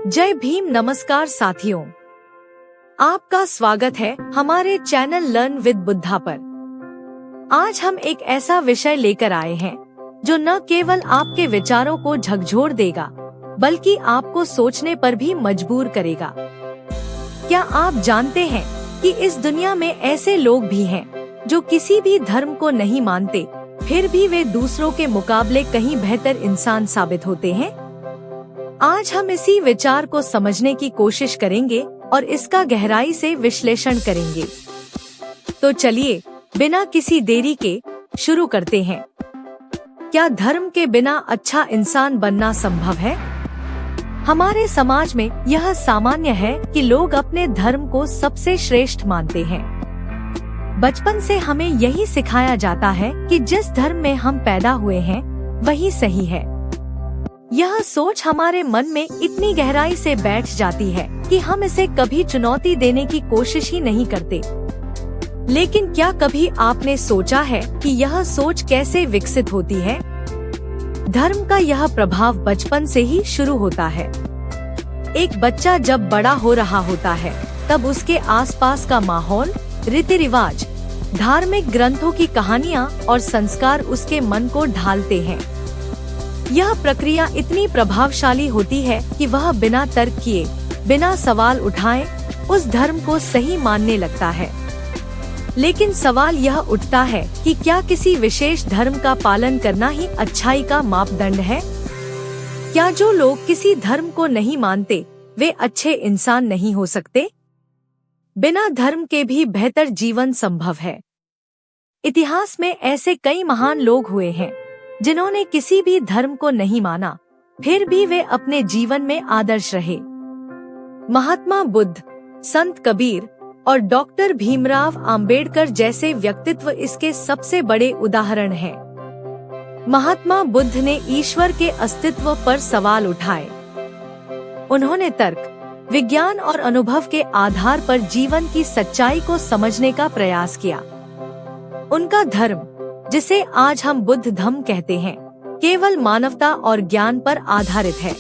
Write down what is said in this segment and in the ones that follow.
जय भीम। नमस्कार साथियों, आपका स्वागत है हमारे चैनल लर्न विद बुद्धा पर। आज हम एक ऐसा विषय लेकर आए हैं जो न केवल आपके विचारों को झकझोर देगा बल्कि आपको सोचने पर भी मजबूर करेगा। क्या आप जानते हैं कि इस दुनिया में ऐसे लोग भी हैं जो किसी भी धर्म को नहीं मानते, फिर भी वे दूसरों के मुकाबले कहीं बेहतर इंसान साबित होते हैं? आज हम इसी विचार को समझने की कोशिश करेंगे और इसका गहराई से विश्लेषण करेंगे। तो चलिए बिना किसी देरी के शुरू करते हैं। क्या धर्म के बिना अच्छा इंसान बनना संभव है? हमारे समाज में यह सामान्य है कि लोग अपने धर्म को सबसे श्रेष्ठ मानते हैं। बचपन से हमें यही सिखाया जाता है कि जिस धर्म में हम पैदा हुए हैं वही सही है। यह सोच हमारे मन में इतनी गहराई से बैठ जाती है कि हम इसे कभी चुनौती देने की कोशिश ही नहीं करते। लेकिन क्या कभी आपने सोचा है कि यह सोच कैसे विकसित होती है? धर्म का यह प्रभाव बचपन से ही शुरू होता है। एक बच्चा जब बड़ा हो रहा होता है तब उसके आसपास का माहौल, रीति रिवाज, धार्मिक ग्रंथों की कहानियाँ और संस्कार उसके मन को ढालते हैं। यह प्रक्रिया इतनी प्रभावशाली होती है कि वह बिना तर्क किए, बिना सवाल उठाए उस धर्म को सही मानने लगता है। लेकिन सवाल यह उठता है कि क्या किसी विशेष धर्म का पालन करना ही अच्छाई का मापदंड है? क्या जो लोग किसी धर्म को नहीं मानते वे अच्छे इंसान नहीं हो सकते? बिना धर्म के भी बेहतर जीवन संभव है। इतिहास में ऐसे कई महान लोग हुए हैं जिन्होंने किसी भी धर्म को नहीं माना, फिर भी वे अपने जीवन में आदर्श रहे। महात्मा बुद्ध, संत कबीर और डॉक्टर भीमराव अंबेडकर जैसे व्यक्तित्व इसके सबसे बड़े उदाहरण हैं। महात्मा बुद्ध ने ईश्वर के अस्तित्व पर सवाल उठाए। उन्होंने तर्क, विज्ञान और अनुभव के आधार पर जीवन की सच्चाई को समझने का प्रयास किया। उनका धर्म, जिसे आज हम बुद्ध धम्म कहते हैं, केवल मानवता और ज्ञान पर आधारित है।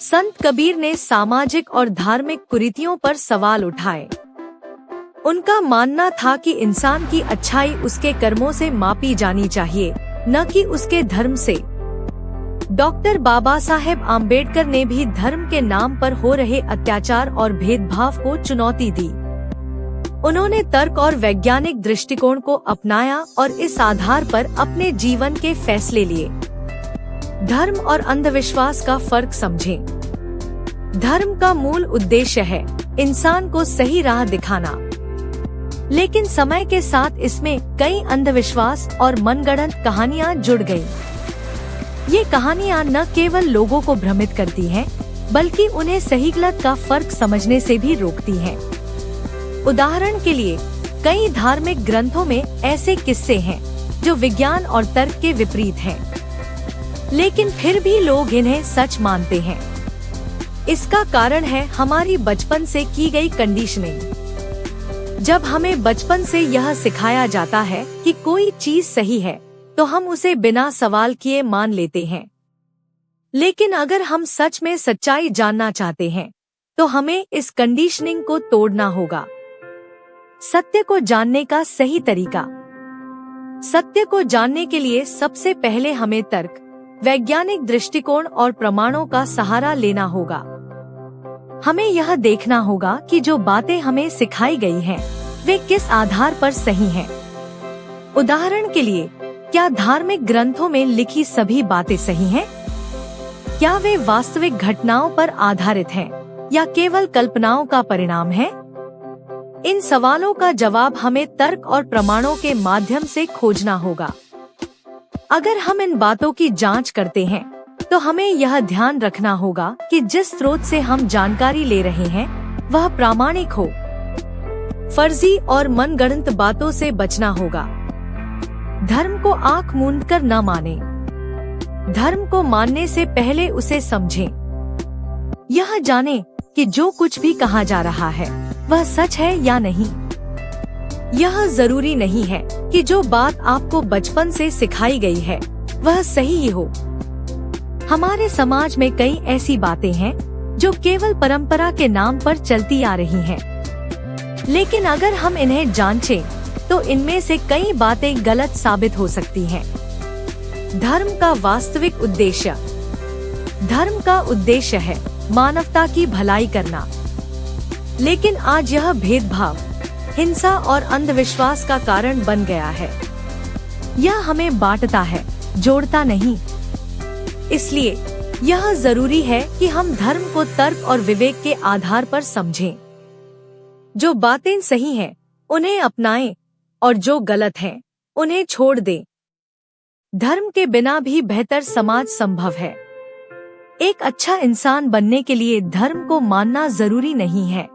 संत कबीर ने सामाजिक और धार्मिक कुरीतियों पर सवाल उठाए। उनका मानना था कि इंसान की अच्छाई उसके कर्मों से मापी जानी चाहिए, न कि उसके धर्म से। डॉक्टर बाबा साहेब आम्बेडकर ने भी धर्म के नाम पर हो रहे अत्याचार और भेदभाव को चुनौती दी। उन्होंने तर्क और वैज्ञानिक दृष्टिकोण को अपनाया और इस आधार पर अपने जीवन के फैसले लिए। धर्म और अंधविश्वास का फर्क समझें। धर्म का मूल उद्देश्य है इंसान को सही राह दिखाना, लेकिन समय के साथ इसमें कई अंधविश्वास और मनगढ़ंत कहानियां जुड़ गईं। ये कहानियां न केवल लोगों को भ्रमित करती हैं, बल्कि उन्हें सही गलत का फर्क समझने से भी रोकती हैं। उदाहरण के लिए, कई धार्मिक ग्रंथों में ऐसे किस्से हैं जो विज्ञान और तर्क के विपरीत हैं, लेकिन फिर भी लोग इन्हें सच मानते हैं। इसका कारण है हमारी बचपन से की गई कंडीशनिंग। जब हमें बचपन से यह सिखाया जाता है कि कोई चीज सही है, तो हम उसे बिना सवाल किए मान लेते हैं। लेकिन अगर हम सच में सच्चाई जानना चाहते हैं, तो हमें इस कंडीशनिंग को तोड़ना होगा। सत्य को जानने का सही तरीका। सत्य को जानने के लिए सबसे पहले हमें तर्क, वैज्ञानिक दृष्टिकोण और प्रमाणों का सहारा लेना होगा। हमें यह देखना होगा कि जो बातें हमें सिखाई गई हैं, वे किस आधार पर सही हैं। उदाहरण के लिए, क्या धार्मिक ग्रंथों में लिखी सभी बातें सही हैं? क्या वे वास्तविक घटनाओं पर आधारित हैं या केवल कल्पनाओं का परिणाम है? इन सवालों का जवाब हमें तर्क और प्रमाणों के माध्यम से खोजना होगा। अगर हम इन बातों की जांच करते हैं, तो हमें यह ध्यान रखना होगा कि जिस स्रोत से हम जानकारी ले रहे हैं वह प्रामाणिक हो। फर्जी और मनगढ़ंत बातों से बचना होगा। धर्म को आंख मूंद कर न माने। धर्म को मानने से पहले उसे समझें। यह जाने कि जो कुछ भी कहा जा रहा है वह सच है या नहीं। यह जरूरी नहीं है कि जो बात आपको बचपन से सिखाई गई है वह सही ही हो। हमारे समाज में कई ऐसी बातें हैं जो केवल परंपरा के नाम पर चलती आ रही हैं। लेकिन अगर हम इन्हें जांचें, तो इनमें से कई बातें गलत साबित हो सकती हैं। धर्म का वास्तविक उद्देश्य। धर्म का उद्देश्य है मानवता की भलाई करना, लेकिन आज यह भेदभाव, हिंसा और अंधविश्वास का कारण बन गया है। यह हमें बांटता है, जोड़ता नहीं। इसलिए यह जरूरी है कि हम धर्म को तर्क और विवेक के आधार पर समझें। जो बातें सही हैं, उन्हें अपनाएं, और जो गलत हैं, उन्हें छोड़ दें। धर्म के बिना भी बेहतर समाज संभव है। एक अच्छा इंसान बनने के लिए धर्म को मानना जरूरी नहीं है।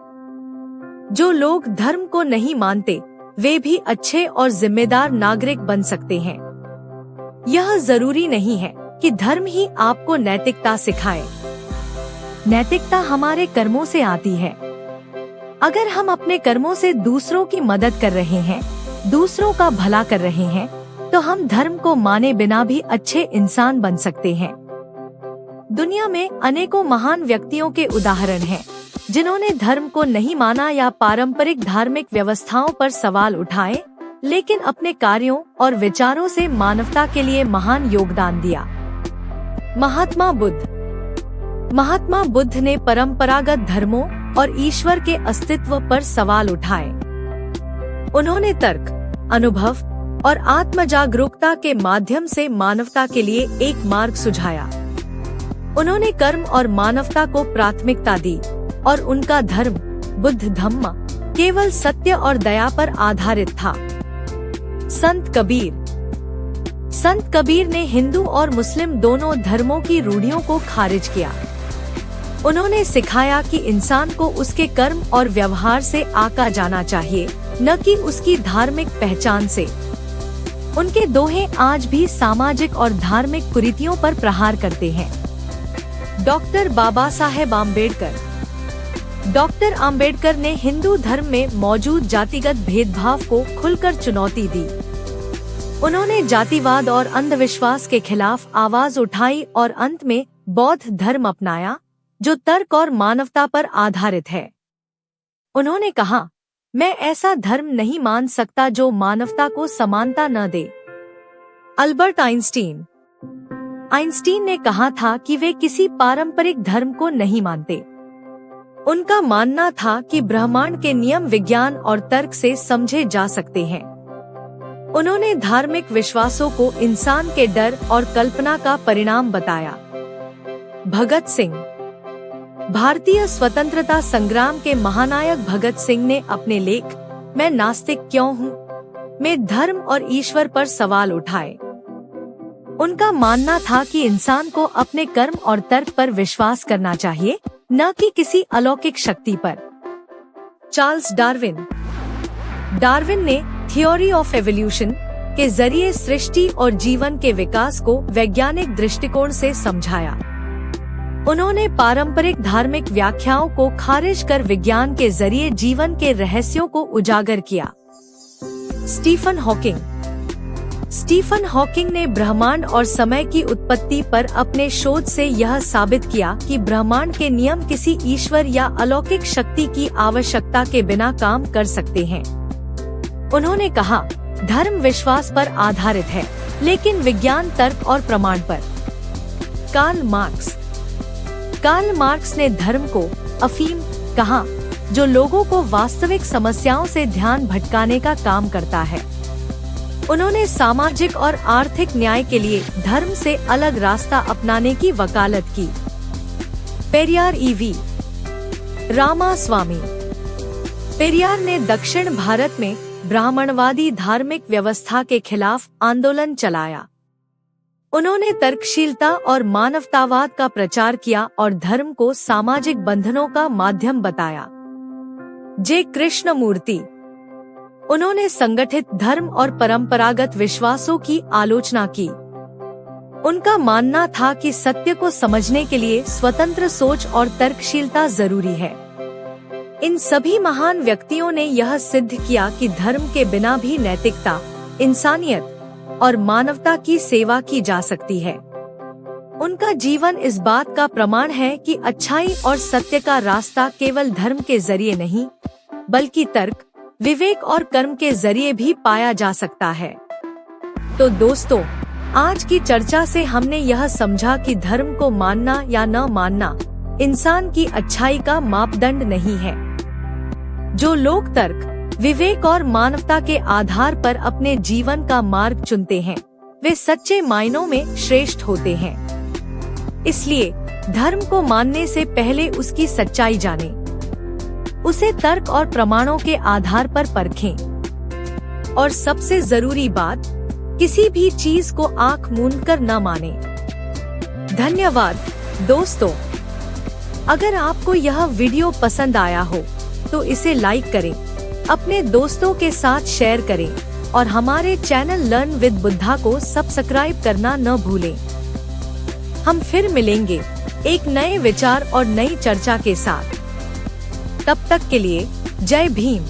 जो लोग धर्म को नहीं मानते, वे भी अच्छे और जिम्मेदार नागरिक बन सकते हैं। यह जरूरी नहीं है कि धर्म ही आपको नैतिकता सिखाए। नैतिकता हमारे कर्मों से आती है। अगर हम अपने कर्मों से दूसरों की मदद कर रहे हैं, दूसरों का भला कर रहे हैं, तो हम धर्म को माने बिना भी अच्छे इंसान बन सकते हैं। दुनिया में अनेकों महान व्यक्तियों के उदाहरण हैं, जिन्होंने धर्म को नहीं माना या पारंपरिक धार्मिक व्यवस्थाओं पर सवाल उठाए, लेकिन अपने कार्यों और विचारों से मानवता के लिए महान योगदान दिया। महात्मा बुद्ध। महात्मा बुद्ध ने परंपरागत धर्मों और ईश्वर के अस्तित्व पर सवाल उठाए। उन्होंने तर्क, अनुभव और आत्मजागरूकता के माध्यम से मानवता के लिए एक मार्ग सुझाया। उन्होंने कर्म और मानवता को प्राथमिकता दी, और उनका धर्म, बुद्ध धम्म, केवल सत्य और दया पर आधारित था। संत कबीर। संत कबीर ने हिंदू और मुस्लिम दोनों धर्मों की रूढ़ियों को खारिज किया। उन्होंने सिखाया कि इंसान को उसके कर्म और व्यवहार से आका जाना चाहिए, न कि उसकी धार्मिक पहचान से। उनके दोहे आज भी सामाजिक और धार्मिक कुरीतियों पर प्रहार करते हैं। डॉक्टर बाबा साहेब आम्बेडकर। डॉक्टर आम्बेडकर ने हिंदू धर्म में मौजूद जातिगत भेदभाव को खुलकर चुनौती दी। उन्होंने जातिवाद और अंधविश्वास के खिलाफ आवाज उठाई और अंत में बौद्ध धर्म अपनाया, जो तर्क और मानवता पर आधारित है। उन्होंने कहा, मैं ऐसा धर्म नहीं मान सकता जो मानवता को समानता न दे। Albert Einstein. आइंस्टीन ने कहा था कि वे किसी पारंपरिक धर्म को नहीं मानते। उनका मानना था कि ब्रह्मांड के नियम विज्ञान और तर्क से समझे जा सकते हैं। उन्होंने धार्मिक विश्वासों को इंसान के डर और कल्पना का परिणाम बताया। भगत सिंह। भारतीय स्वतंत्रता संग्राम के महानायक भगत सिंह ने अपने लेख मैं नास्तिक क्यों हूँ में धर्म और ईश्वर पर सवाल उठाए। उनका मानना था कि इंसान को अपने कर्म और तर्क पर विश्वास करना चाहिए, न कि किसी अलौकिक शक्ति पर। Charles Darwin. डार्विन ने थ्योरी ऑफ एवोल्यूशन के जरिए सृष्टि और जीवन के विकास को वैज्ञानिक दृष्टिकोण से समझाया। उन्होंने पारंपरिक धार्मिक व्याख्याओं को खारिज कर विज्ञान के जरिए जीवन के रहस्यों को उजागर किया। Stephen Hawking. स्टीफन हॉकिंग ने ब्रह्मांड और समय की उत्पत्ति पर अपने शोध से यह साबित किया कि ब्रह्मांड के नियम किसी ईश्वर या अलौकिक शक्ति की आवश्यकता के बिना काम कर सकते हैं। उन्होंने कहा, धर्म विश्वास पर आधारित है, लेकिन विज्ञान तर्क और प्रमाण पर। Karl Marx. कार्ल मार्क्स ने धर्म को अफीम कहा, जो लोगों को वास्तविक समस्याओं से ध्यान भटकाने का काम करता है। उन्होंने सामाजिक और आर्थिक न्याय के लिए धर्म से अलग रास्ता अपनाने की वकालत की। पेरियार ईवी रामास्वामी। पेरियार ने दक्षिण भारत में ब्राह्मणवादी धार्मिक व्यवस्था के खिलाफ आंदोलन चलाया। उन्होंने तर्कशीलता और मानवतावाद का प्रचार किया और धर्म को सामाजिक बंधनों का माध्यम बताया। जे कृष्णमूर्ति। उन्होंने संगठित धर्म और परंपरागत विश्वासों की आलोचना की। उनका मानना था कि सत्य को समझने के लिए स्वतंत्र सोच और तर्कशीलता जरूरी है। इन सभी महान व्यक्तियों ने यह सिद्ध किया कि धर्म के बिना भी नैतिकता, इंसानियत और मानवता की सेवा की जा सकती है। उनका जीवन इस बात का प्रमाण है कि अच्छाई और सत्य का रास्ता केवल धर्म के जरिए नहीं, बल्कि तर्क, विवेक और कर्म के जरिए भी पाया जा सकता है। तो दोस्तों, आज की चर्चा से हमने यह समझा कि धर्म को मानना या न मानना इंसान की अच्छाई का मापदंड नहीं है। जो लोग तर्क, विवेक और मानवता के आधार पर अपने जीवन का मार्ग चुनते हैं, वे सच्चे मायनों में श्रेष्ठ होते हैं। इसलिए धर्म को मानने से पहले उसकी सच्चाई जानें, उसे तर्क और प्रमाणों के आधार पर परखें और सबसे जरूरी बात, किसी भी चीज को आंख मूंदकर न मानें। धन्यवाद दोस्तों। अगर आपको यह वीडियो पसंद आया हो तो इसे लाइक करें, अपने दोस्तों के साथ शेयर करें और हमारे चैनल लर्न विद बुद्धा को सब्सक्राइब करना न भूलें। हम फिर मिलेंगे एक नए विचार और नई चर्चा के साथ। तब तक के लिए जय भीम।